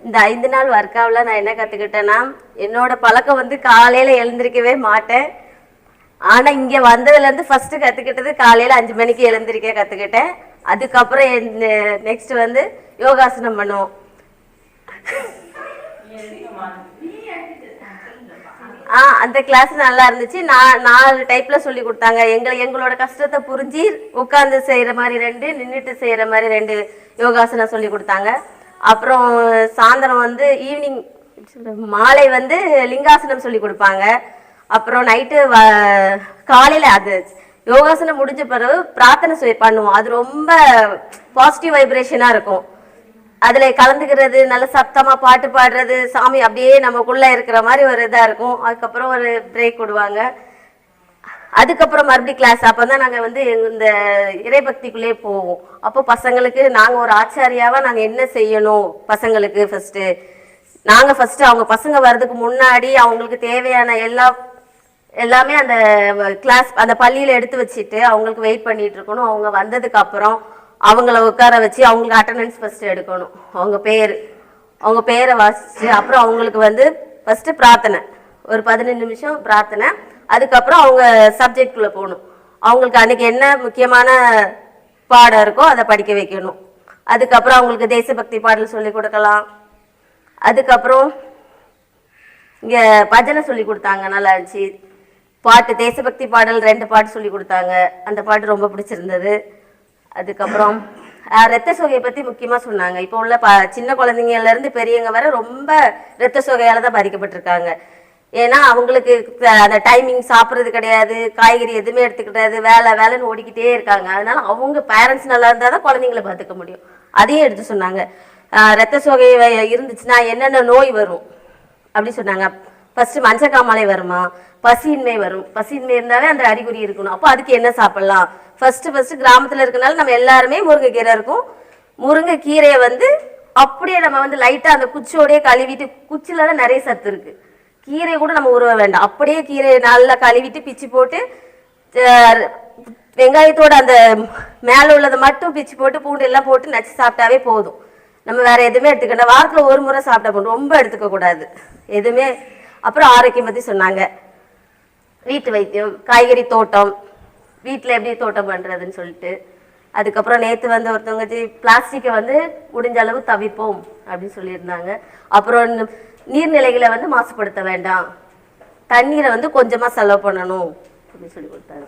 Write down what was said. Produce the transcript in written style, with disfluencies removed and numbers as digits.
இந்த 5 நாள் ஒர்க்காவில் நான் என்ன கற்றுக்கிட்டேன்னா, என்னோட பழக்கம் வந்து காலையில் எழுந்திருக்கவே மாட்டேன். ஆனால் இங்கே வந்ததுலேருந்து ஃபஸ்ட்டு கற்றுக்கிட்டது காலையில் 5 மணிக்கு எழுந்திருக்க கற்றுக்கிட்டேன். அதுக்கப்புறம் நெக்ஸ்ட் வந்து யோகாசனம் பண்ணுவோம். அந்த கிளாஸ் நல்லா இருந்துச்சு. 4 டைப்பில் சொல்லி கொடுத்தாங்க. எங்களோட கஷ்டத்தை புரிஞ்சு உட்காந்து செய்கிற மாதிரி 2, நின்றுட்டு செய்கிற மாதிரி 2 யோகாசனம் சொல்லி கொடுத்தாங்க. அப்புறம் சாயந்தரம் வந்து ஈவினிங் மாலை வந்து லிங்காசனம் சொல்லி கொடுப்பாங்க. அப்புறம் நைட்டு காலையில் அது யோகாசனம் முடிஞ்ச பிறகு பிரார்த்தனை பண்ணுவோம். அது ரொம்ப பாசிட்டிவ் வைப்ரேஷனாக இருக்கும். அதில் கலந்துக்கிறது, நல்ல சத்தமாக பாட்டு பாடுறது, சாமி அப்படியே நமக்குள்ளே இருக்கிற மாதிரி ஒரு இதாக இருக்கும். அதுக்கப்புறம் ஒரு பிரேக் விடுவாங்க. அதுக்கப்புறம் மறுபடியும் கிளாஸ். அப்போ தான் நாங்கள் வந்து இந்த இறைபக்திக்குள்ளே போவோம். அப்போ பசங்களுக்கு நாங்கள் ஒரு ஆச்சாரியாவாக நாங்கள் என்ன செய்யணும், பசங்களுக்கு ஃபஸ்ட்டு அவங்க பசங்க வர்றதுக்கு முன்னாடி அவங்களுக்கு தேவையான எல்லாமே அந்த கிளாஸ் அந்த பள்ளியில் எடுத்து வச்சுட்டு அவங்களுக்கு வெயிட் பண்ணிட்டு இருக்கணும். அவங்க வந்ததுக்கு அப்புறம் அவங்கள உட்கார வச்சு அவங்களுக்கு அட்டண்டன்ஸ் ஃபஸ்ட்டு எடுக்கணும். அவங்க பேரை வாசிச்சு அப்புறம் அவங்களுக்கு வந்து ஃபஸ்ட்டு பிரார்த்தனை, ஒரு 15 நிமிஷம் பிரார்த்தனை. அதுக்கப்புறம் அவங்க சப்ஜெக்டுக்குள்ளே போகணும். அவங்களுக்கு அன்றைக்கி என்ன முக்கியமான பாடம் இருக்கோ அதை படிக்க வைக்கணும். அதுக்கப்புறம் அவங்களுக்கு தேசபக்தி பாடல் சொல்லி கொடுக்கலாம். அதுக்கப்புறம் இங்கே பஜனை சொல்லி கொடுத்தாங்க, நல்லா இருந்துச்சு. பாட்டு தேசபக்தி பாடல் 2 பாட்டு சொல்லி கொடுத்தாங்க. அந்த பாட்டு ரொம்ப பிடிச்சிருந்தது. அதுக்கப்புறம் இரத்த சோகையை பற்றி முக்கியமாக சொன்னாங்க. இப்போ உள்ள சின்ன குழந்தைங்கள்லேருந்து பெரியவங்க வர ரொம்ப இரத்த சோகையால் தான் பாதிக்கப்பட்டிருக்காங்க. ஏன்னா அவங்களுக்கு அந்த டைமிங் சாப்பிட்றது கிடையாது, காய்கறி எதுவுமே எடுத்துக்கிட்டாது, வேலைன்னு ஓடிக்கிட்டே இருக்காங்க. அதனால அவங்க பேரண்ட்ஸ் நல்லா இருந்தால் தான் குழந்தைங்களை பார்த்துக்க முடியும். அதையும் எடுத்து சொன்னாங்க. இரத்த சோகை இருந்துச்சுன்னா என்னென்ன நோய் வரும் அப்படி சொன்னாங்க. ஃபஸ்ட்டு மஞ்சக்காமலை வருமா, பசியின்மை வரும். பசியின்மை இருந்தாலே அந்த அறிகுறி இருக்கணும். அப்போ அதுக்கு என்ன சாப்பிட்லாம்? ஃபஸ்ட்டு கிராமத்தில் இருக்கனால நம்ம எல்லாருமே முருங்கைக்கீரை இருக்கும். முருங்கைக்கீரையை வந்து அப்படியே நம்ம வந்து லைட்டாக அந்த குச்சியோடையே கழுவிட்டு, குச்சியில் தான் நிறைய சத்து இருக்குது. கீரையை கூட நம்ம உருவ வேண்டாம். அப்படியே கீரையை நல்லா கழுவிட்டு பிச்சு போட்டு வெங்காயத்தோட அந்த மேலே உள்ளதை மட்டும் பிச்சு போட்டு பூண்டு எல்லாம் போட்டு நச்சு சாப்பிட்டாவே போதும். நம்ம வேற எதுவுமே எடுத்துக்கிட்டோம். வாரத்தில் ஒரு முறை சாப்பிட்டா போதும், ரொம்ப எடுத்துக்கக்கூடாது எதுவுமே. அப்புறம் ஆரோக்கியம் பற்றி சொன்னாங்க. வீட்டு வைத்தியம், காய்கறி தோட்டம், வீட்டில் எப்படி தோட்டம் பண்ணுறதுன்னு சொல்லிட்டு. அதுக்கப்புறம் நேற்று வந்து ஒருத்தவங்க பிளாஸ்டிக்கை வந்து முடிஞ்ச அளவு தவிர்ப்போம் அப்படின்னு சொல்லியிருந்தாங்க. அப்புறம் நீர்நிலைகளை வந்து மாசுபடுத்த வேண்டாம், தண்ணீரை வந்து கொஞ்சமாக செலவு பண்ணணும் அப்படின்னு சொல்லி கொடுத்தாங்க.